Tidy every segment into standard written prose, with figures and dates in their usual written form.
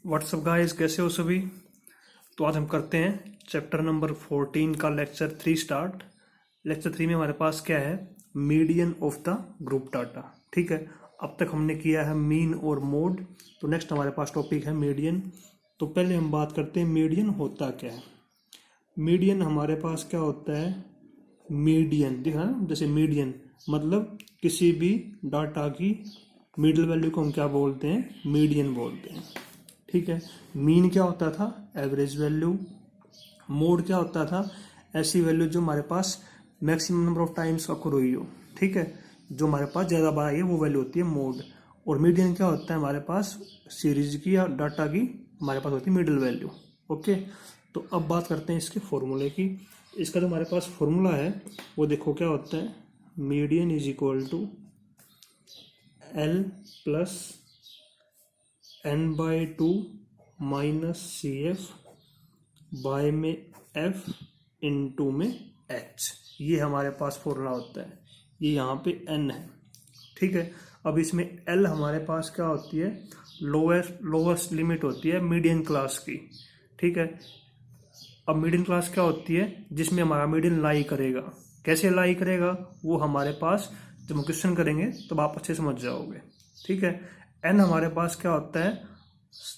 WhatsApp guys, कैसे हो सभी। तो आज हम करते हैं चैप्टर नंबर 14 का लेक्चर 3 स्टार्ट। लेक्चर 3 में हमारे पास क्या है, median of the group data. ठीक है, अब तक हमने किया है मीन और मोड, तो नेक्स्ट हमारे पास टॉपिक है मीडियन। तो पहले हम बात करते हैं मीडियन होता क्या है। मीडियन हमारे पास क्या होता है, मीडियन दिखा ना, जैसे मीडियन मतलब किसी भी डाटा की मिडिल वैल्यू को हम क्या बोलते हैं, मीडियन बोलते हैं। ठीक है, मीन क्या होता था, एवरेज वैल्यू। मोड क्या होता था, ऐसी वैल्यू जो हमारे पास maximum number of times occur हुई हो। ठीक है, जो हमारे पास ज़्यादा बार आई है वो वैल्यू होती है मोड। और मीडियन क्या होता है, हमारे पास सीरीज की या डाटा की हमारे पास होती है मिडिल वैल्यू। ओके, तो अब बात करते हैं इसके फॉर्मूले की। इसका जो हमारे पास फॉर्मूला है वो देखो क्या होता है, median is equal to L plus n/2 minus C F by में एफ इंटू में एच। ये हमारे पास फॉर्मूला होता है, ये यहाँ पे n है। ठीक है, अब इसमें l हमारे पास क्या होती है, लोवेस्ट लिमिट होती है मीडियन क्लास की। ठीक है, अब मीडियन क्लास क्या होती है, जिसमें हमारा मीडियन लाई करेगा। कैसे लाई करेगा वो हमारे पास जब हम क्वेश्चन करेंगे तब आप अच्छे समझ जाओगे। ठीक है, एन हमारे पास क्या होता है,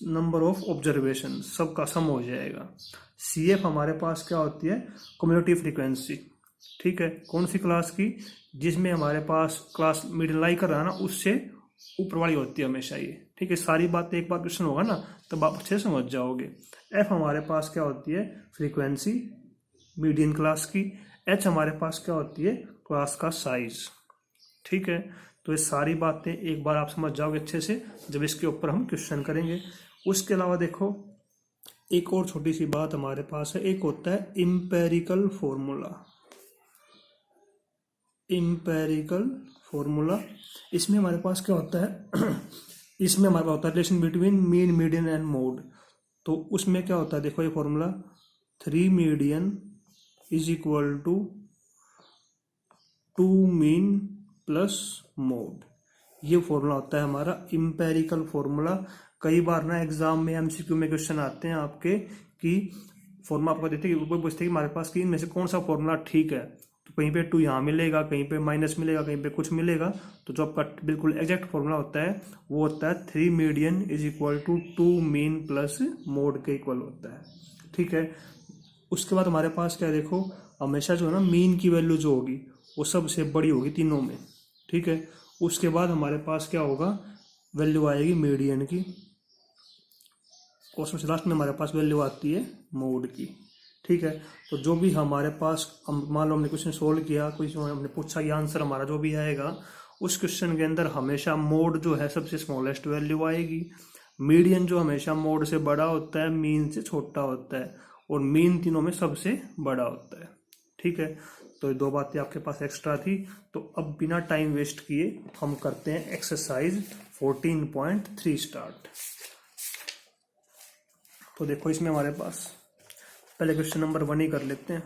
नंबर ऑफ ऑब्जर्वेशन, सबका सम हो जाएगा। सी एफ हमारे पास क्या होती है, कम्युलेटिव फ्रीक्वेंसी। ठीक है, कौन सी क्लास की, जिसमें हमारे पास क्लास मीडियन लाई कर रहा है ना, उससे ऊपर वाली होती है हमेशा ये। ठीक है, सारी बातें एक बार क्वेश्चन होगा ना तब आप अच्छे से समझ जाओगे। एफ हमारे पास क्या होती है, फ्रीक्वेंसी मीडियन क्लास की। एच हमारे पास क्या होती है, क्लास का साइज। ठीक है, तो ये सारी बातें एक बार आप समझ जाओगे अच्छे से जब इसके ऊपर हम क्वेश्चन करेंगे। उसके अलावा देखो एक और छोटी सी बात हमारे पास है, एक होता है इम्पेरिकल फॉर्मूला। इम्पेरिकल फॉर्मूला, इसमें हमारे पास क्या होता है इसमें हमारे पास होता है relation between mean, median and mode. तो उसमें क्या होता है, देखो ये formula 3 median is equal to 2 mean plus mode. ये फॉर्मूला होता है हमारा इम्पेरिकल फॉर्मूला। कई बार ना एग्जाम में एमसीक्यू में क्वेश्चन आते हैं आपके कि फॉर्मूला आपको देते हैं, वो पूछते हैं कि हमारे पास कि इनमें से कौन सा फॉर्मूला ठीक है। तो कहीं पे 2 यहाँ मिलेगा, कहीं पे माइनस मिलेगा, कहीं पे कुछ मिलेगा। तो जो आपका बिल्कुल एग्जैक्ट फॉर्मूला होता है वो होता है 3 median is equal to 2 mean plus mode के इक्वल होता है। ठीक है, उसके बाद हमारे पास क्या है, देखो हमेशा जो है ना मीन की वैल्यू जो होगी वो सबसे बड़ी होगी तीनों में। ठीक है, उसके बाद हमारे पास क्या होगा, वैल्यू आएगी मीडियन की, और सबसे लास्ट में हमारे पास वैल्यू आती है मोड की। ठीक है, तो जो भी हमारे पास, हम मान लो हमने क्वेश्चन सोल्व किया, कोई हमने पूछा, ये आंसर हमारा जो भी आएगा उस क्वेश्चन के अंदर हमेशा मोड जो है सबसे स्मॉलेस्ट वैल्यू आएगी। मीडियन जो हमेशा मोड से बड़ा होता है, मीन से छोटा होता है, और मीन तीनों में सबसे बड़ा होता है। ठीक है, तो ये 2 बातें आपके पास एक्स्ट्रा थी। तो अब बिना टाइम वेस्ट किए हम करते हैं एक्सरसाइज 14.3 स्टार्ट। तो देखो इसमें हमारे पास पहले क्वेश्चन नंबर 1 ही कर लेते हैं।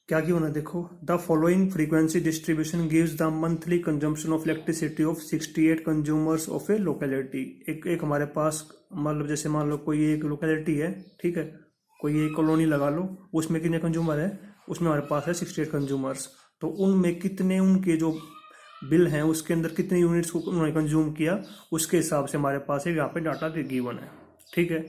क्या की होना, देखो the following frequency distribution gives the monthly consumption of elasticity of 68 consumers of A locality. एक हमारे पास मतलब जैसे मान लो कोई एक लोकेलिटी है, ठीक है, कोई एक कॉलोनी लगा लो, उसमें कितने कंज्यूमर है, उसमें हमारे पास है 68 कंज्यूमर्स। तो उनमें कितने उनके जो बिल हैं उसके अंदर कितने यूनिट्स को उन्होंने कंज्यूम किया, उसके हिसाब से हमारे पास एक यहाँ पे डाटा गिवन है। ठीक है,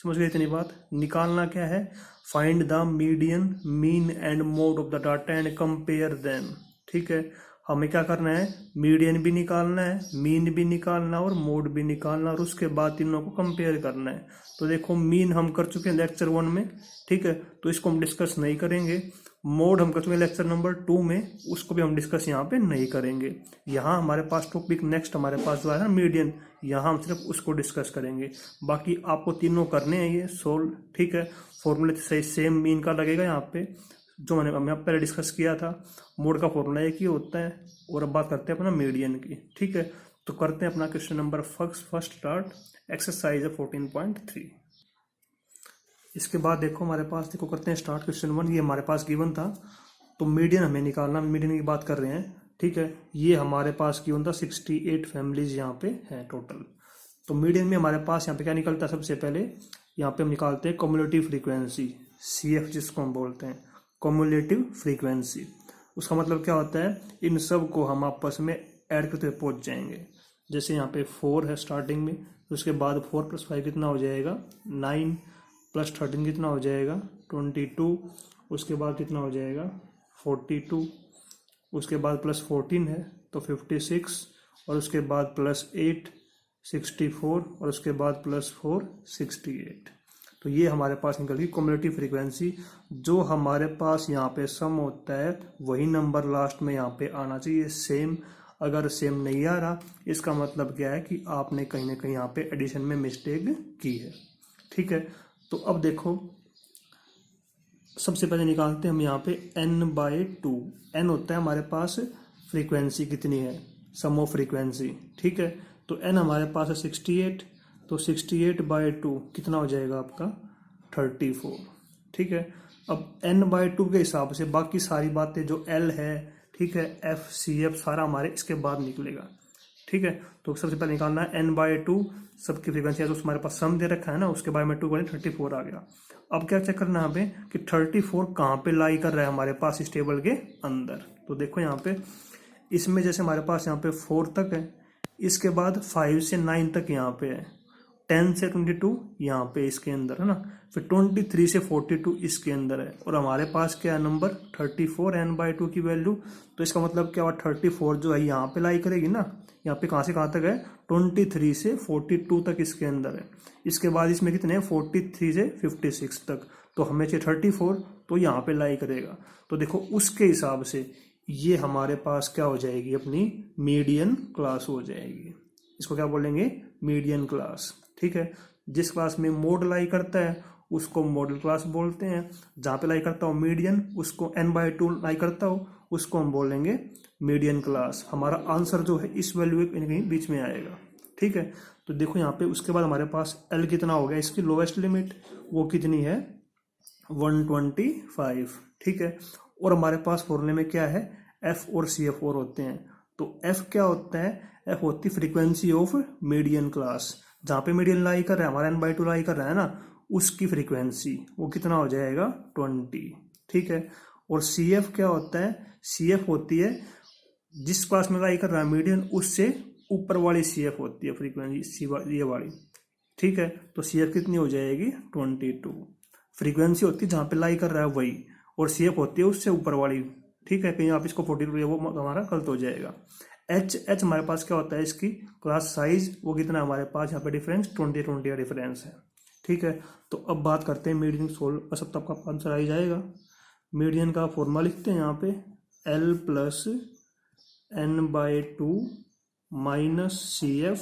समझ गए इतनी बात। निकालना क्या है, find the median, mean and mode of the data and compare them. ठीक है, हमें क्या करना है, मीडियन भी निकालना है, मीन भी निकालना और मोड भी निकालना, और उसके बाद तीनों को कंपेयर करना है। तो देखो मीन हम कर चुके हैं लेक्चर 1 में, ठीक है, तो इसको हम डिस्कस नहीं करेंगे। मोड हम कर चुके हैं लेक्चर नंबर 2 में, उसको भी हम डिस्कस यहाँ पे नहीं करेंगे। यहाँ हमारे पास टॉपिक नेक्स्ट हमारे पास जो है ना मीडियन, यहाँ हम सिर्फ उसको डिस्कस करेंगे। बाकी आपको तीनों करने हैं ये सोल्व। ठीक है, फॉर्मूले सही सेम मीन का लगेगा यहाँ पे, जो मैंने पहले डिस्कस किया था। मोड का फॉर्मूला एक ही होता है। और अब बात करते हैं अपना मीडियन की। ठीक है, तो करते हैं अपना question number first start, exercise 14.3। इसके बाद देखो हमारे पास, देखो करते हैं स्टार्ट क्वेश्चन 1। ये हमारे पास गिवन था, तो मीडियन हमें निकालना, मीडियन की बात कर रहे हैं। ठीक है, ये हमारे पास गिवन था 68 फैमिलीज यहाँ पे है टोटल। तो मीडियन में हमारे पास यहाँ पे क्या निकलता है, सबसे पहले यहाँ पे हम निकालते हैं कम्युलेटिव फ्रीक्वेंसी, CF जिसको हम बोलते हैं कम्युलेटिव फ्रीक्वेंसी। उसका मतलब क्या होता है, इन सब को हम आपस में ऐड करते हुए पहुंच जाएंगे। जैसे यहाँ पे 4 है स्टार्टिंग में, उसके बाद 4 + 5 कितना हो जाएगा 9, + 13 कितना हो जाएगा 22, उसके बाद कितना हो जाएगा 42, उसके बाद +14 है तो 56, और उसके बाद +8 64, और उसके बाद +4 68। तो ये हमारे पास निकल गई कम्युलेटिव फ्रीक्वेंसी। जो हमारे पास यहाँ पे सम होता है वही नंबर लास्ट में यहाँ पे आना चाहिए सेम। अगर सेम नहीं आ रहा, इसका मतलब क्या है कि आपने कहीं ना कहीं यहाँ पे एडिशन में मिस्टेक की है। ठीक है, तो अब देखो सबसे पहले निकालते हैं हम यहाँ पे n/2। n होता है हमारे पास फ्रीक्वेंसी कितनी है, सम ऑफ फ्रीक्वेंसी। ठीक है, तो n हमारे पास है 68, तो 68/2 कितना हो जाएगा आपका 34। ठीक है, अब n/2 के हिसाब से बाकी सारी बातें जो l है, ठीक है, f c f सारा हमारे इसके बाद निकलेगा। ठीक है, तो सबसे पहले निकालना है n/2 सबकी फ्रीक्वेंसी है, तो हमारे पास सम दे रखा है ना, उसके बाद में 2 34 आ गया। अब क्या चेक करना है हमें कि 34 कहाँ पे लाई कर रहा है हमारे पास इस टेबल के अंदर। तो देखो यहाँ पे इसमें जैसे हमारे पास यहाँ पे 4 तक है, इसके बाद 5 से 9 तक यहाँ पे है, 10 से 22 यहाँ पे इसके अंदर है ना, फिर 23 से 42 इसके अंदर है, और हमारे पास क्या है नंबर 34 n/2 की वैल्यू। तो इसका मतलब क्या हुआ 34 जो है यहाँ पे लाई करेगी ना, यहाँ पे कहाँ से कहाँ तक है 23 से 42 तक इसके अंदर है। इसके बाद इसमें कितने हैं 43 से 56 तक, तो हमें चाहिए 34, तो यहाँ पे लाई करेगा। तो देखो उसके हिसाब से ये हमारे पास क्या हो जाएगी, अपनी मीडियन क्लास हो जाएगी। इसको क्या बोलेंगे मीडियन क्लास। ठीक है, जिस क्लास में मोड लाई करता है उसको मॉडल क्लास बोलते हैं, जहाँ पे लाई करता हो मीडियन, उसको n/2 लाई करता हो उसको हम बोलेंगे मीडियन क्लास। हमारा आंसर जो है इस वैल्यू के कहीं बीच में आएगा। ठीक है, तो देखो यहाँ पे उसके बाद हमारे पास L कितना हो गया, इसकी लोवेस्ट लिमिट वो कितनी है 125। ठीक है, और हमारे पास फॉर्मूले में क्या है F और CF और होते हैं। तो F क्या होता है, F होती फ्रीक्वेंसी ऑफ मीडियन क्लास, जहाँ पे मीडियन लाई कर रहा है हमारा n/2 लाई कर रहा है ना, उसकी फ्रीक्वेंसी वो कितना हो जाएगा 20। ठीक है, और CF क्या होता है, CF होती है जिस क्लास में लाई कर रहा है मीडियन उससे ऊपर वाली CF होती है फ्रीक्वेंसी ये वाली। ठीक है, तो CF कितनी हो जाएगी 22। फ्रीक्वेंसी होती है जहाँ पे लाई कर रहा है वही, और CF होती है उससे ऊपर वाली। ठीक है, कहीं आप इसको 42 वो हमारा गलत हो जाएगा। H हमारे पास क्या होता है, इसकी क्लास साइज वो कितना हमारे पास यहाँ पे डिफरेंस 20 का डिफरेंस है। ठीक है, तो अब बात करते हैं मीडियन सोल्व, सब तक आपका आंसर आ ही जाएगा। मीडियन का फॉर्मूला लिखते हैं यहाँ पे L + n/2 - CF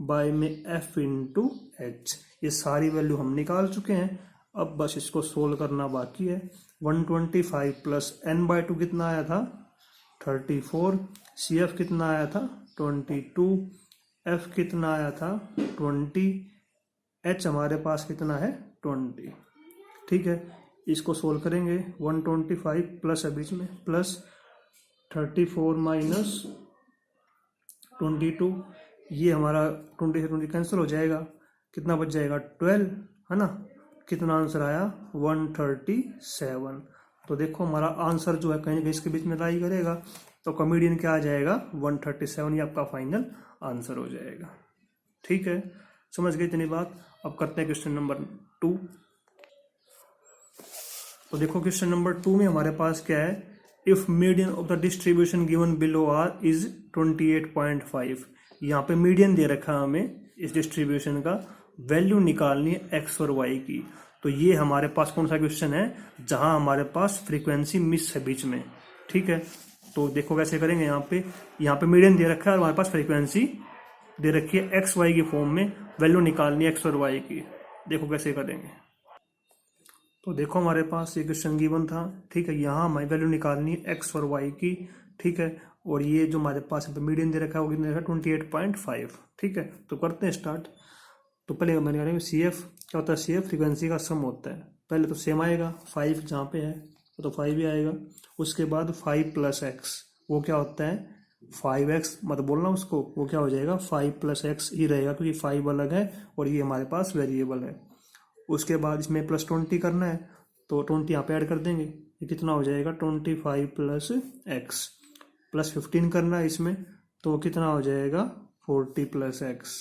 बाय में F × H। ये सारी वैल्यू हम निकाल चुके हैं, अब बस इसको सोल्व करना बाकी है। 125 + n/2 कितना आया था 34, CF कितना आया था 22, F कितना आया था 20, H हमारे पास कितना है 20। ठीक है, इसको सोल्व करेंगे 125 प्लस है बीच में प्लस 34 - 22, ये हमारा 20 से 20 कैंसिल हो जाएगा, कितना बच जाएगा 12 है ना। कितना आंसर आया 137। तो देखो हमारा आंसर जो है कहीं ना कहीं इसके बीच में लाई करेगा, तो कॉमेडियन क्या आ जाएगा 137, ये आपका फाइनल आंसर हो जाएगा। ठीक है, समझ गए इतनी बात। अब करते हैं क्वेश्चन नंबर 2। तो देखो क्वेश्चन नंबर 2 में हमारे पास क्या है, if median of the distribution given below are is 28.5। यहाँ पे मीडियन दे रखा है हमें इस डिस्ट्रीब्यूशन का, वैल्यू निकालनी है एक्स और वाई की। तो ये हमारे पास कौन सा क्वेश्चन है जहां हमारे पास फ्रीक्वेंसी मिस है बीच में। ठीक है, तो देखो कैसे करेंगे, यहाँ पे मीडियन दे रखा है और हमारे पास फ्रीक्वेंसी दे रखी है एक्स वाई की फॉर्म में, वैल्यू निकालनी है एक्स और वाई की। देखो कैसे करेंगे। तो देखो हमारे पास ये क्वेश्चन गिवन था, ठीक है, यहाँ हमारी वैल्यू निकालनी है एक्स और वाई की। ठीक है, और ये जो हमारे पास मीडियन दे रखा है वो कितना दे रखा है 28.5। ठीक है, तो करते हैं स्टार्ट। तो पहले मैंने कहा CF क्या होता है, CF फ्रीक्वेंसी का सम होता है। पहले तो सेम आएगा 5 जहाँ पे है तो 5 ही आएगा, उसके बाद 5 + x वो क्या होता है 5x मत बोलना उसको, वो क्या हो जाएगा 5 + x ही रहेगा क्योंकि 5 अलग है और ये हमारे पास वेरिएबल है। उसके बाद इसमें +20 करना है तो 20 यहाँ पे ऐड कर देंगे, ये कितना हो जाएगा 25 + x, +15 करना है इसमें तो कितना हो जाएगा 40 + x।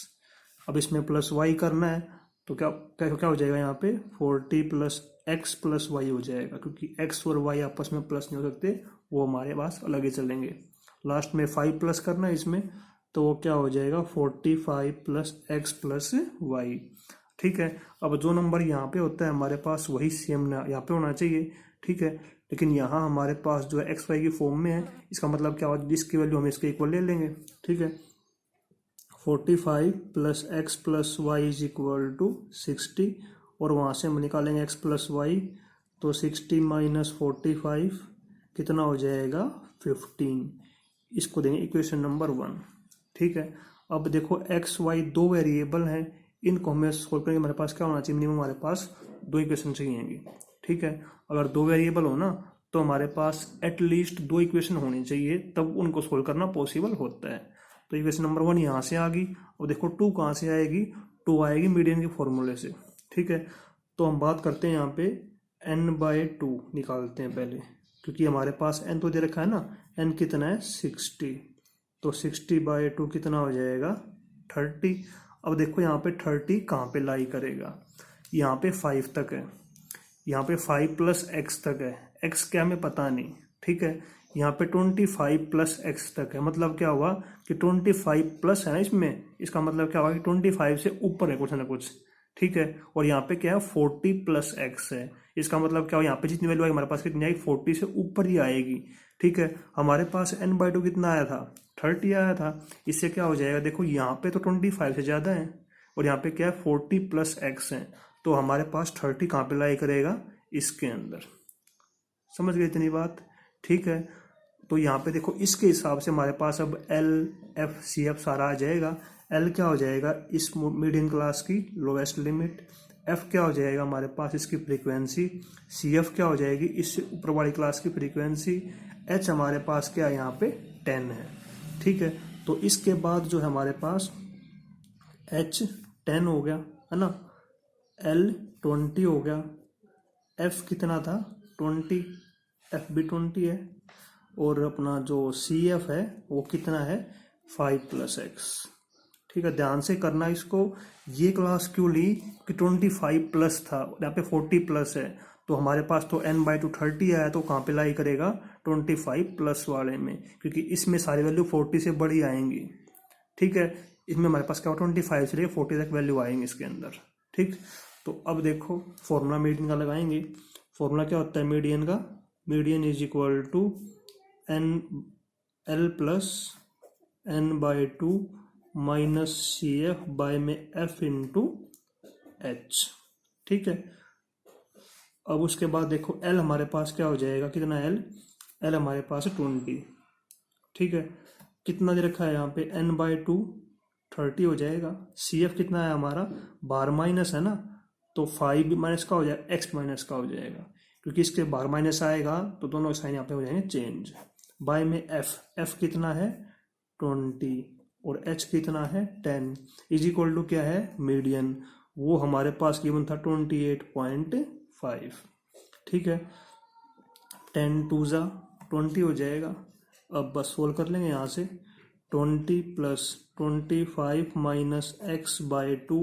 अब इसमें +y करना है तो क्या क्या क्या हो जाएगा यहाँ पे 40 + x + y हो जाएगा, क्योंकि x और y आपस में प्लस नहीं हो सकते, वो हमारे पास अलग ही चलेंगे। लास्ट में 5 प्लस करना है इसमें तो वो क्या हो जाएगा 45 + x + y। ठीक है, अब जो नंबर यहाँ पे होता है हमारे पास वही सेम यहाँ पे होना चाहिए। ठीक है, लेकिन यहाँ हमारे पास जो है एक्स वाई की फॉर्म में है, इसका मतलब क्या होगा जिसकी वैल्यू हम इसके इक्वल ले लेंगे। ठीक है, 45 + x + y = 60 और वहाँ से हम निकालेंगे x + y तो 60 - 45 कितना हो जाएगा 15। इसको देंगे इक्वेशन नंबर 1। ठीक है, अब देखो x y दो वेरिएबल हैं, इनको हमें सोल्व करेंगे, हमारे पास क्या होना चाहिए मिनिमम, हमारे पास दो इक्वेशन चाहिए। ठीक है, अगर दो वेरिएबल हो ना तो हमारे पास एटलीस्ट दो इक्वेशन होनी चाहिए, तब उनको सोल्व करना पॉसिबल होता है। तो इक्वेशन नंबर 1 यहाँ से आ गई और देखो 2 कहाँ से आएगी, 2 आएगी मीडियन के फॉर्मूले से। ठीक है, तो हम बात करते हैं यहाँ पे n/2 निकालते हैं पहले, क्योंकि हमारे पास n तो दे रखा है ना, n कितना है 60, तो 60/2 कितना हो जाएगा 30। अब देखो यहाँ पे 30 कहाँ पे लाई करेगा, यहाँ पे 5 तक है, यहाँ पे 5 + x तक है, x क्या हमें पता नहीं। ठीक है, यहाँ पे 25 + x तक है, मतलब क्या हुआ कि 25 प्लस है ना इसमें, इसका मतलब क्या हुआ कि 25 से ऊपर है कुछ ना कुछ। ठीक है, और यहाँ पे क्या है 40 + x है, इसका मतलब क्या हुआ यहाँ पे जितनी वैल्यू आई हमारे पास कितनी आई 40 से ऊपर ही आएगी। ठीक है, हमारे पास n/2 कितना आया था 30 आया था, इससे क्या हो जाएगा देखो यहाँ पे तो 25 से ज़्यादा है और यहाँ पे क्या है 40 + x है, तो हमारे पास 30 कहाँ पे लाई करेगा इसके अंदर। समझ गए इतनी बात। ठीक है, तो यहाँ पे देखो इसके हिसाब से हमारे पास अब L F C F सारा आ जाएगा। L क्या हो जाएगा इस मीडियम क्लास की लोवेस्ट लिमिट, F क्या हो जाएगा हमारे पास इसकी फ्रीक्वेंसी, CF क्या हो जाएगी इससे ऊपर वाली क्लास की फ्रीक्वेंसी, H हमारे पास क्या है यहाँ पे 10 है। ठीक है, तो इसके बाद जो है हमारे पास H 10 हो गया है ना, L 20 हो गया, F कितना था 20, F भी 20 है, और अपना जो CF है वो कितना है 5 + x। ठीक है, ध्यान से करना इसको, ये क्लास क्यों ली कि 25+ था, यहाँ पे 40+ है, तो हमारे पास तो n/2 30 आया, तो कहाँ पे लाई करेगा 25+ वाले में, क्योंकि इसमें सारी वैल्यू 40 से बड़ी आएंगी। ठीक है, इसमें हमारे पास क्या हो 25 से लेकर 40 तक वैल्यू आएंगे इसके अंदर। ठीक, तो अब देखो फॉर्मूला मीडियन का लगाएंगे। फॉर्मूला क्या होता है मीडियन का, median = L + n/2 - CF by में F × H। ठीक है, अब उसके बाद देखो L हमारे पास क्या हो जाएगा, कितना L हमारे पास है 20। ठीक है, कितना दे रखा है यहाँ पे n/2 30 हो जाएगा, CF कितना है हमारा 12 माइनस है ना, तो 5 माइनस का हो जाएगा x माइनस का हो जाएगा, क्योंकि इसके बाहर माइनस आएगा तो दोनों साइन यहाँ पे हो जाएंगे चेंज। बाय में F कितना है 20 और H कितना है 10 = क्या है मीडियन, वो हमारे पास गिवन था 28.5। ठीक है, 10 × 2 = 20 हो जाएगा। अब बस सोल्व कर लेंगे यहाँ से, 20 + 25 - x/2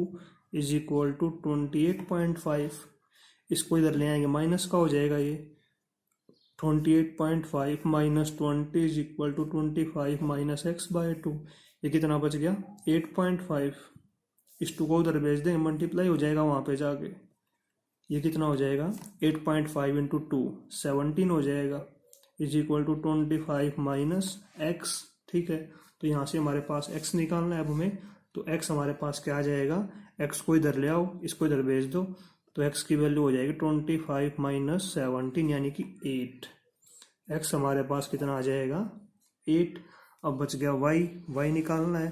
= 28.5। इसको इधर ले आएंगे माइनस का हो जाएगा, ये 28.5 - 20 = 25 - x/2, ये कितना बच गया 8.5। इस 2 को उधर भेज देंगे मल्टीप्लाई हो जाएगा वहाँ पे जाके, ये कितना हो जाएगा 8.5 × 2 17 हो जाएगा = 25 - x। ठीक है, तो यहाँ से हमारे पास x निकालना है अब हमें, तो x हमारे पास क्या आ जाएगा, x को इधर ले आओ, इसको इधर भेज दो, तो x की वैल्यू हो जाएगी 25 - 17 यानी कि 8। x हमारे पास कितना आ जाएगा 8। अब बच गया y निकालना है,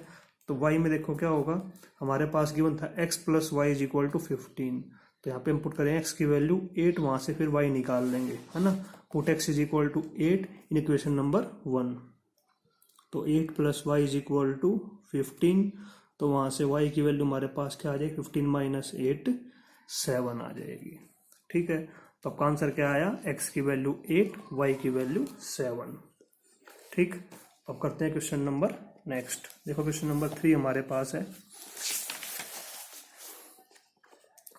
तो y में देखो क्या होगा, हमारे पास गिवन था x + y = 15, तो यहाँ पे हम पुट करेंगे x की वैल्यू 8, वहाँ से फिर y निकाल लेंगे है ना, put x = 8 in equation number 1। तो 8 + y = 15, तो वहाँ से y की वैल्यू हमारे पास क्या आ जाएगी, 15 - 8 7 आ जाएगी। ठीक है, तो आपका आंसर क्या आया, x की वैल्यू 8, y की वैल्यू 7। ठीक, अब करते हैं क्वेश्चन नंबर नेक्स्ट। देखो क्वेश्चन नंबर 3 हमारे पास है,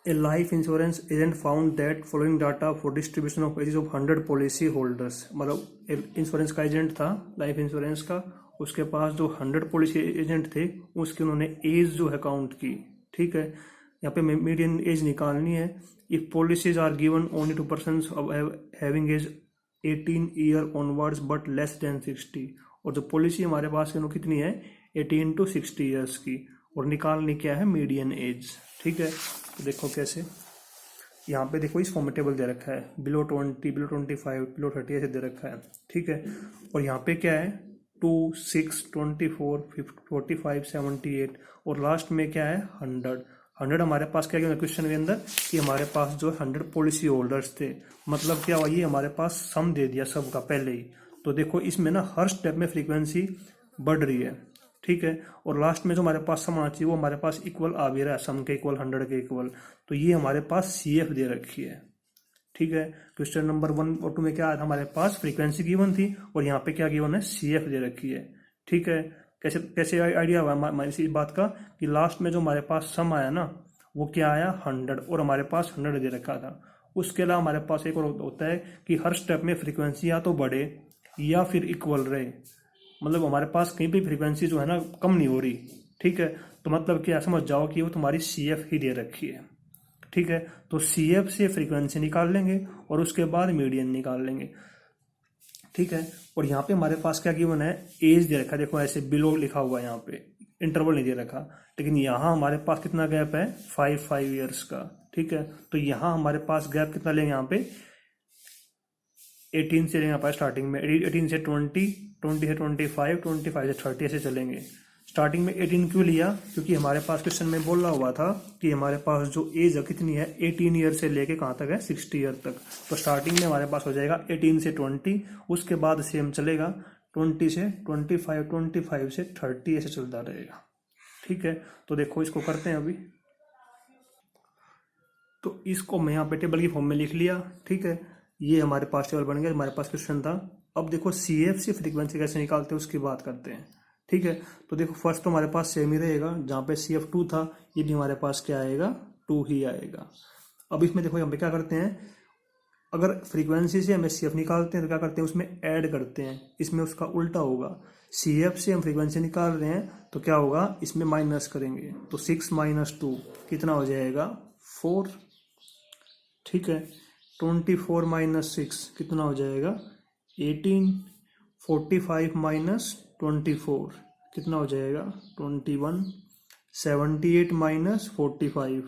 A life insurance agent found that following data for distribution of ages of 100 policy holders, मतलब इंश्योरेंस का एजेंट था लाइफ इंश्योरेंस का, उसके पास जो 100 पॉलिसी एजेंट थे उसकी उन्होंने एज जो है काउंट की। ठीक है, यहाँ पे मीडियन एज निकालनी है। If policies are given only to person having age 18 year onwards but less than 60, और जो पॉलिसी हमारे पास है वो कितनी है, 18 to 60 ईयर्स की, और निकालनी क्या है, मीडियन एज। ठीक है, तो देखो कैसे, यहाँ पे देखो इस फॉर्म में टेबल दे रखा है, बिलो 20, बिलो 25, बिलो 30 ऐसे दे रखा है। ठीक है, और यहाँ पे क्या है, 2, 6, 24, 45, 78, और लास्ट में क्या है, 100 हमारे पास क्या क्या क्वेश्चन के अंदर कि हमारे पास जो 100 पॉलिसी होल्डर्स थे, मतलब क्या हुआ, ये हमारे पास सम दे दिया सबका पहले ही। तो देखो इसमें ना हर स्टेप में फ्रीक्वेंसी बढ़ रही है। ठीक है, और लास्ट में जो हमारे पास सम आना चाहिए वो हमारे पास इक्वल आ भी रहा है, सम के इक्वल, 100 के इक्वल, तो ये हमारे पास CF दे रखी है। ठीक है, क्वेश्चन नंबर 1 और 2 में क्या आया था, हमारे पास फ्रीक्वेंसी गिवन थी, और यहाँ पे क्या गिवन है, CF दे रखी है। ठीक है, कैसे कैसे आइडिया हुआ हमारे इस बात का कि लास्ट में जो हमारे पास सम आया ना वो क्या आया, 100, और हमारे पास 100 दे रखा था। उसके अलावा हमारे पास एक और होता है कि हर स्टेप में फ्रीक्वेंसी या तो बढ़े या फिर इक्वल रहे, मतलब हमारे पास कहीं भी फ्रीक्वेंसी जो है ना कम नहीं हो रही। ठीक है, तो मतलब क्या, समझ जाओ कि वो तुम्हारी CF ही दे रखी है। ठीक है, तो CF से फ्रीक्वेंसी निकाल लेंगे और उसके बाद मीडियन निकाल लेंगे। ठीक है, और यहाँ पे हमारे पास क्या गिवन है, एज दे रखा है, देखो ऐसे बिलो लिखा हुआ है, यहाँ पे इंटरवल नहीं दे रखा, लेकिन यहाँ हमारे पास कितना गैप है, 5 ईयर्स का। ठीक है, तो यहाँ हमारे पास गैप कितना लेंगे, यहाँ पे 18 से लेंगे, यहाँ पर स्टार्टिंग में 18 से 20, 20 से 25, 25 से 30 ऐसे चलेंगे। स्टार्टिंग में 18 क्यों लिया, क्योंकि हमारे पास क्वेश्चन में बोला हुआ था कि हमारे पास जो एज है कितनी है, 18 ईयर से लेके कहाँ तक है, 60 ईयर तक। तो स्टार्टिंग में हमारे पास हो जाएगा 18 से 20, उसके बाद सेम चलेगा 20 से 25, 25 से 30 ऐसे चलता रहेगा। ठीक है, तो देखो इसको करते हैं अभी, तो इसको मैं यहाँ पे टेबल की फॉर्म में लिख लिया। ठीक है, ये हमारे पास टेबल बन गया, हमारे पास क्वेश्चन था। अब देखो CF से फ्रीक्वेंसी कैसे निकालते हैं उसकी बात करते हैं। ठीक है, तो देखो फर्स्ट तो हमारे पास सेम ही रहेगा, जहाँ पे CF 2 था ये भी हमारे पास क्या आएगा, 2 ही आएगा। अब इसमें देखो यहाँ पे क्या करते हैं, अगर फ्रीक्वेंसी से हमें CF निकालते हैं तो क्या करते हैं, उसमें ऐड करते हैं, इसमें उसका उल्टा होगा। CF से हम फ्रीक्वेंसी निकाल रहे हैं तो क्या होगा, इसमें माइनस करेंगे, तो 6 - 2 कितना हो जाएगा, 4। ठीक है, 24 - 6 कितना हो जाएगा, 18। 45 - 24 कितना हो जाएगा, 21। 78 - 45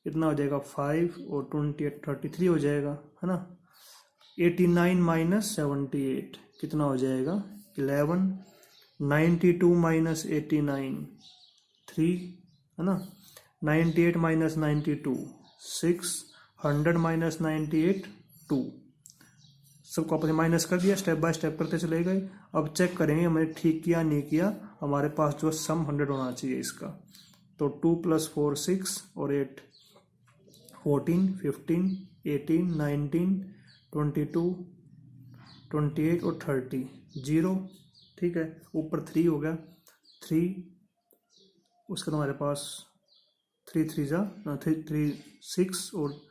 कितना हो जाएगा, 5, और 28 33 हो जाएगा, है ना। 89 - 78 कितना हो जाएगा, 11। 92 - 89 3, है ना। 98 - 92 6। 100 - 98 2। सबको आपस में माइनस कर दिया, स्टेप बाय स्टेप करते चले गए। अब चेक करेंगे हमने ठीक किया नहीं किया, हमारे पास जो सम 100 होना चाहिए इसका। तो 2 + 4 6 और 8 14 15 18 19 22 28 और 30 0। ठीक है, ऊपर 3 हो गया, 3 उसके बाद हमारे पास 3 3 3 3 6 और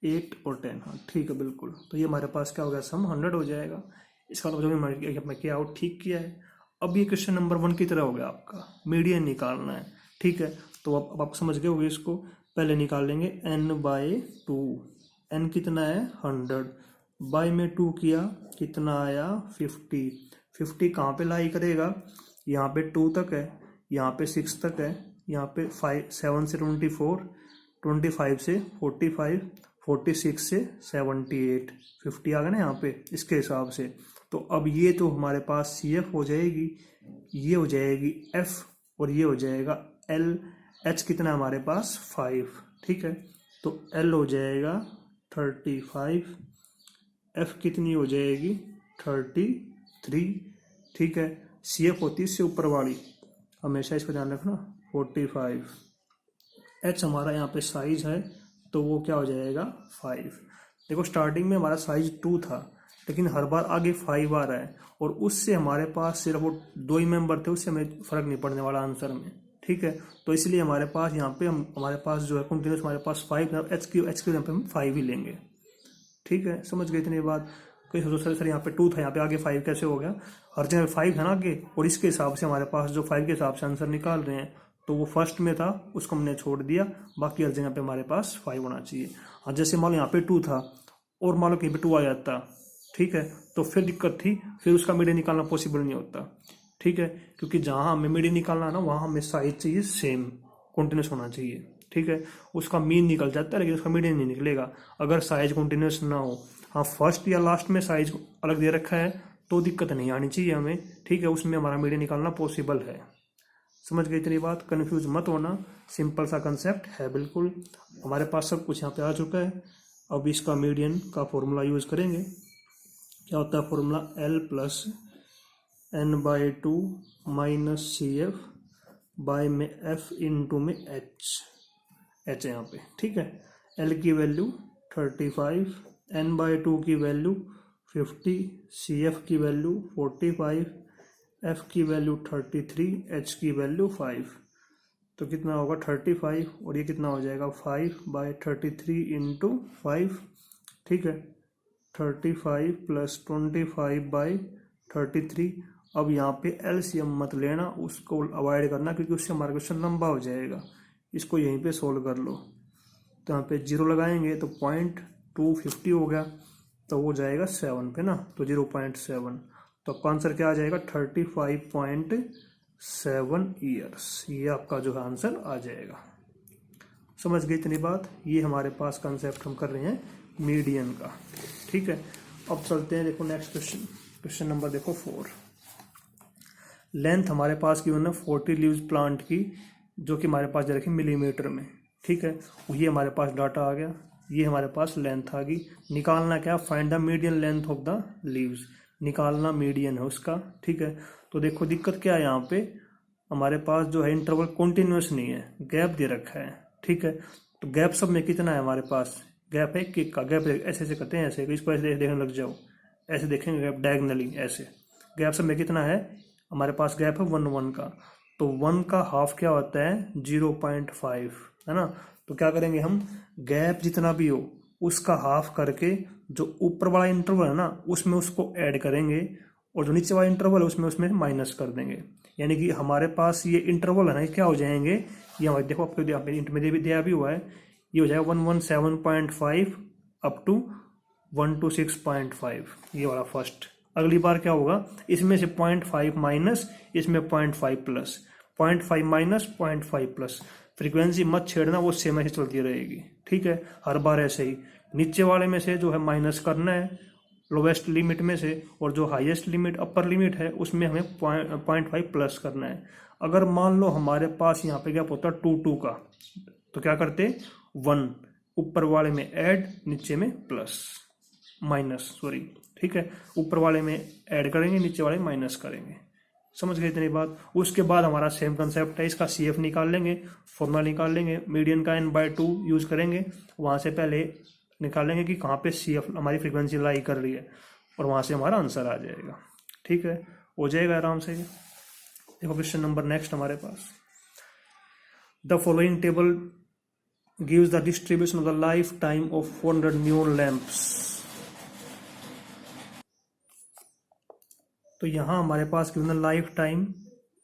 8 और 10, हाँ ठीक है बिल्कुल। तो ये हमारे पास क्या हो गया, सम 100 हो जाएगा। इसका मतलब जो हमने किया वो ठीक किया है। अब ये क्वेश्चन नंबर 1 की तरह हो गया, आपका मीडियन निकालना है। ठीक है, तो अब आप समझ गए होंगे इसको। पहले निकाल लेंगे n/2, n कितना है, 100, बाय में 2 किया कितना आया, 50। 50 कहाँ पे लाई करेगा, यहाँ पे 2 तक है, यहाँ पे 6 तक है, यहाँ पे 7 से 24, 25 से 45, 46 से 78, 50 आ गया ना यहाँ पे इसके हिसाब से। तो अब ये तो हमारे पास CF हो जाएगी, ये हो जाएगी F, और ये हो जाएगा L। H कितना हमारे पास, 5। ठीक है, तो L हो जाएगा 35, F कितनी हो जाएगी, 33। ठीक है, CF होती है इससे ऊपर वाली, हमेशा इसको ध्यान रखना 45। H हमारा यहाँ पे साइज है तो वो क्या हो जाएगा 5। देखो स्टार्टिंग में हमारा साइज 2 था, लेकिन हर बार आगे 5 आ रहा है, और उससे हमारे पास सिर्फ वो 2 ही मेंबर थे, उससे हमें फर्क नहीं पड़ने वाला आंसर में, ठीक है। तो इसलिए हमारे पास यहाँ पे हमारे पास जो है कंटिन्यूस हमारे पास 5, एच के यहाँ पे हम 5 ही लेंगे, ठीक है। समझ गए इतनी बात। कोई सोचो सर यहाँ पे 2 था, यहाँ पे आगे 5 कैसे हो गया, हर जगह 5 है ना आगे, और इसके हिसाब से हमारे पास जो 5 के हिसाब से आंसर निकाल रहे हैं, तो वो फर्स्ट में था उसको हमने छोड़ दिया, बाकी हर जगह पे हमारे पास 5 होना चाहिए। हाँ जैसे मान लो यहाँ पे 2 था और मान लो कहीं पे 2 आ जाता, ठीक है, तो फिर दिक्कत थी, फिर उसका मीडियन निकालना पॉसिबल नहीं होता, ठीक है, क्योंकि जहाँ हमें मीडियन निकालना है ना वहाँ हमें साइज चाहिए सेम कंटिन्यूस होना चाहिए, ठीक है। उसका मीन निकल जाता है लेकिन उसका मीडियन नहीं निकलेगा अगर साइज कंटिन्यूस ना हो। हाँ फर्स्ट या लास्ट में साइज अलग दे रखा है तो दिक्कत नहीं आनी चाहिए हमें, ठीक है, उसमें हमारा मीडियन निकालना पॉसिबल है। समझ गई इतनी बात, कंफ्यूज मत होना, सिंपल सा कंसेप्ट है बिल्कुल। हमारे पास सब कुछ यहाँ पे आ चुका है। अब इसका मीडियन का फॉर्मूला यूज करेंगे। क्या होता है formula, L plus n/2 minus CF by में F इंटू में H है यहाँ पे, ठीक है। L की वैल्यू 35, n/2 की वैल्यू 50, CF की वैल्यू 45, F की वैल्यू 33, H की वैल्यू 5। तो कितना होगा 35, और ये कितना हो जाएगा 5/33 इंटू 5, ठीक है, 35 प्लस 25/33। अब यहाँ पे LCM मत लेना, उसको अवॉइड करना क्योंकि उससे हमारा क्वेश्चन लंबा हो जाएगा। इसको यहीं पे सोल्व कर लो। तो यहाँ पे 0 लगाएंगे तो 0.250 हो गया, तो वो जाएगा 7 पे ना, तो 0.7। तो आपका आंसर क्या आ जाएगा 35.7 ईयर्स। ये आपका जो है आंसर आ जाएगा। समझ गए इतनी बात। ये हमारे पास कंसेप्ट हम कर रहे हैं मीडियन का, ठीक है। अब चलते हैं, देखो नेक्स्ट क्वेश्चन नंबर देखो 4। लेंथ हमारे पास की है 40 लीव्स प्लांट की, जो कि हमारे पास दे रखी मिलीमीटर में, ठीक है। ये हमारे पास डाटा आ गया, ये हमारे पास लेंथ आ गई। निकालना क्या, find the median length of the leaves, निकालना मीडियन है उसका, ठीक है। तो देखो दिक्कत क्या है, यहाँ पे हमारे पास जो है इंटरवल कॉन्टिन्यूस नहीं है, गैप दे रखा है, ठीक है। तो गैप सब में कितना है हमारे पास, गैप है किक का, गैप ऐसे ऐसे करते हैं, ऐसे इसको ऐसे देखने लग जाओ, ऐसे देखेंगे गैप डायगनली ऐसे। गैप सब में कितना है हमारे पास, गैप है 1 का, तो 1 का हाफ क्या होता है 0.5, है ना। तो क्या करेंगे हम, गैप जितना भी हो उसका हाफ करके जो ऊपर वाला इंटरवल है ना उसमें उसको ऐड करेंगे, और जो नीचे वाला इंटरवल है उसमें माइनस कर देंगे। यानी कि हमारे पास ये इंटरवल है ना, ये क्या हो जाएंगे, ये हमारे देखो आपको यहाँ पे इंट में दिया भी हुआ है, ये हो जाएगा 117.5 अप टू 126.5, ये वाला फर्स्ट। अगली बार क्या होगा, इसमें से 0.5 माइनस, इसमें 0.5 प्लस, 0.5 माइनस 0.5 प्लस। फ्रीक्वेंसी मत छेड़ना, वो सेम ऐसे चलती रहेगी, ठीक है। हर बार ऐसे ही नीचे वाले में से जो है माइनस करना है लोवेस्ट लिमिट में से, और जो हाईएस्ट लिमिट अपर लिमिट है उसमें हमें 0.5 प्लस करना है। अगर मान लो हमारे पास यहाँ पे क्या होता है 2 का, तो क्या करते 1 ऊपर वाले में ऐड, नीचे में प्लस माइनस, सॉरी, ठीक है। ऊपर वाले में ऐड करेंगे, नीचे वाले माइनस करेंगे। समझ गए इतनी बात। उसके बाद हमारा सेम कंसेप्ट है, इसका CF निकाल लेंगे, फॉर्मूला निकाल लेंगे, मीडियन का n/2 यूज करेंगे, वहाँ से पहले निकालेंगे कि कहाँ पे CF हमारी फ्रीक्वेंसी लाई कर रही है, और वहाँ से हमारा आंसर आ जाएगा, ठीक है, हो जाएगा आराम से। देखो क्वेश्चन नंबर नेक्स्ट हमारे पास, the following table gives the distribution of the life time of 400 neon lamps. तो यहाँ हमारे पास कितना लाइफ टाइम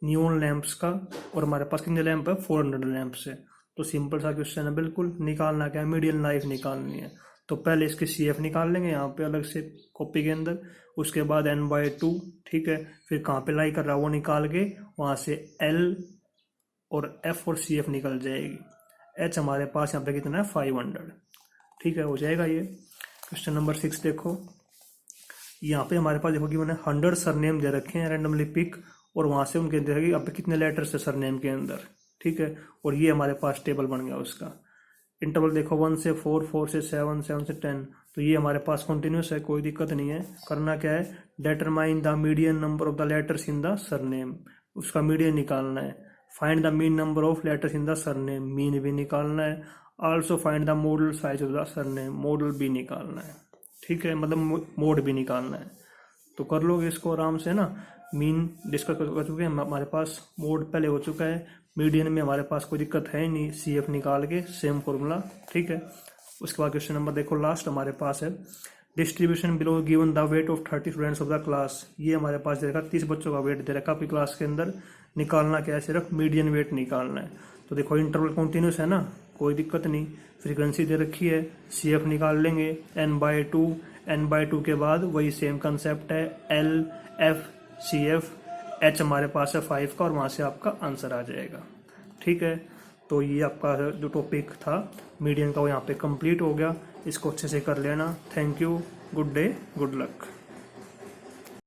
न्यून लैंप्स का, और हमारे पास कितने लैंप है 400 लैंप्स है। तो सिंपल सा क्वेश्चन है बिल्कुल। निकालना क्या है, मीडियन लाइफ निकालनी है। तो पहले इसके CF निकाल लेंगे यहाँ पे अलग से कॉपी के अंदर, उसके बाद n/2, ठीक है। फिर कहाँ पे लाई कर रहा है वो निकाल के वहाँ से L और F और CF निकल जाएगी। H हमारे पास यहाँ पे कितना है 500, ठीक है, हो जाएगा ये। क्वेश्चन नंबर 6 देखो, यहाँ पे हमारे पास देखो कि मैंने 100 सरनेम दे रखे हैं, रैंडमली पिक, और वहाँ से उनके देखिए अब कितने लेटर्स है सरनेम के अंदर, ठीक है। और ये हमारे पास टेबल बन गया उसका। इंटरवल देखो 1 से 4, 4 से 7, 7 से 10, तो ये हमारे पास कंटिन्यूस है, कोई दिक्कत नहीं है। करना क्या है, determine the median number of the letters in the surname, उसका मीडियन निकालना है। Find the mean number of letters in the surname, mean भी निकालना है। Also find the model size of the surname, model भी निकालना है, ठीक है, मतलब मोड भी निकालना है। तो कर लोगे इसको आराम से ना। मीन डिस्कस कर चुके हैं, हमारे पास मोड पहले हो चुका है, मीडियन में हमारे पास कोई दिक्कत है ही नहीं, CF निकाल के सेम फॉर्मूला, ठीक है। उसके बाद क्वेश्चन नंबर देखो लास्ट हमारे पास है, distribution below given the weight of 30 students of the class. ये हमारे पास दे रखा 30 बच्चों का वेट दे रखा आपकी क्लास के अंदर, निकालना क्या है, सिर्फ मीडियन वेट निकालना है। तो देखो इंटरवल कंटिन्यूस है ना, कोई दिक्कत नहीं, फ्रीक्वेंसी दे रखी है, CF निकाल लेंगे n/2, n/2 के बाद वही सेम कंसेप्ट है, L, F, CF, H हमारे पास है 5 का, और वहाँ से आपका आंसर आ जाएगा, ठीक है। तो ये आपका जो टॉपिक था मीडियन का वो यहाँ पे कंप्लीट हो गया, इसको अच्छे से कर लेना। Thank you, good day, good luck.